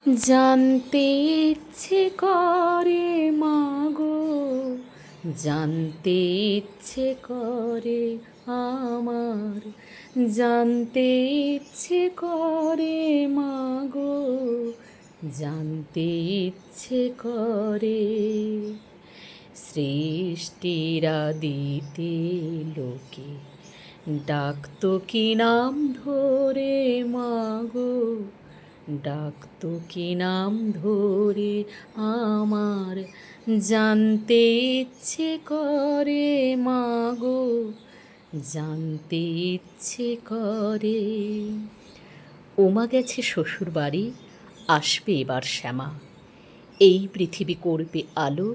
জানতে ইচ্ছে করে মাগো, জানতে ইচ্ছে করে আমার, জানতে ইচ্ছে করে মাগো, জানতে ইচ্ছে করে। সৃষ্টিরা দিতে লোকে ডাকতো কি নাম ধরে মাগো, ডাকতো কি নাম ধরে আমার, জানতে ইচ্ছে করে মাগো, জানতে ইচ্ছে করে। ওমা গেছে শ্বশুর বাড়ি, আসবে এবার শ্যামা, এই পৃথিবী করবে আলো,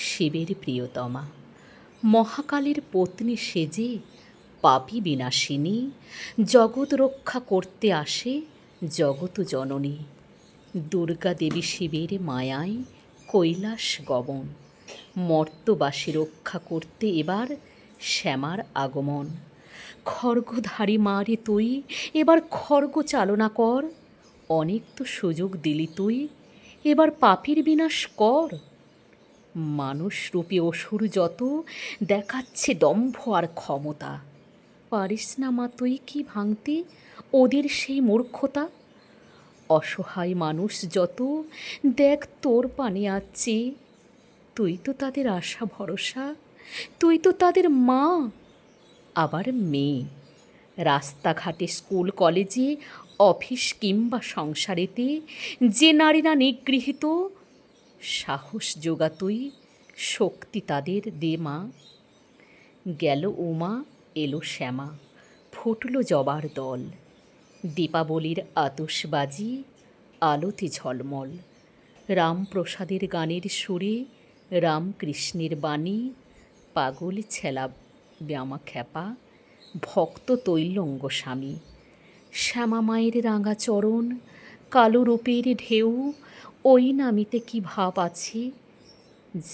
শিবের প্রিয়তমা। মহাকালের পত্নী সেজে পাপী বিনাশিনী, জগৎ রক্ষা করতে আসে জগৎ জননী। দুর্গা দেবী শিবের মায়ায় কৈলাস গমন, মর্তবাসী রক্ষা করতে এবার শ্যামার আগমন। খড়গধারী মারে তুই এবার খড়গ চালনা কর, অনেক তো সুযোগ দিলি তুই, এবার পাপীর বিনাশ কর। মানুষরূপী অসুর যত দেখাচ্ছে দম্ভ আর ক্ষমতা, পারিস না মা তুই কি ভাঙতে ওদের সেই মূর্খতা। অসহায় মানুষ যত দেখ তোর পানে আছে, তুই তো তাদের আশা ভরসা, তুই তো তাদের মা আবার মেয়ে। রাস্তাঘাটে স্কুল কলেজে অফিস কিংবা সংসারেতে যে নারীরা নিগৃহীত, সাহস যোগা তুই, শক্তি তাদের দে মা। গেল উমা এলো শ্যামা, ফুটল জবার দল, দীপাবলির আতশবাজি আলোতে ঝলমল। রামপ্রসাদের গানের সুরে রামকৃষ্ণের বাণী, পাগল ছেলা ব্যামা খ্যাপা, ভক্ত তৈলঙ্গ স্বামী। শ্যামা মায়ের রাঙা চরণ, কালো রূপের ঢেউ, ওই নামিতে কি ভাব আছে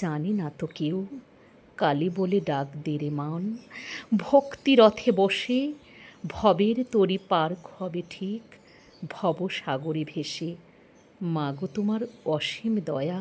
জানি না তো কেউ। কালী বলে ডাক দে রে মন, ভক্তি রথে বসে, ভবের তরি পার হবে ঠিক, ভবসাগরে ভেসে। মাগো তোমার অসীম দয়া,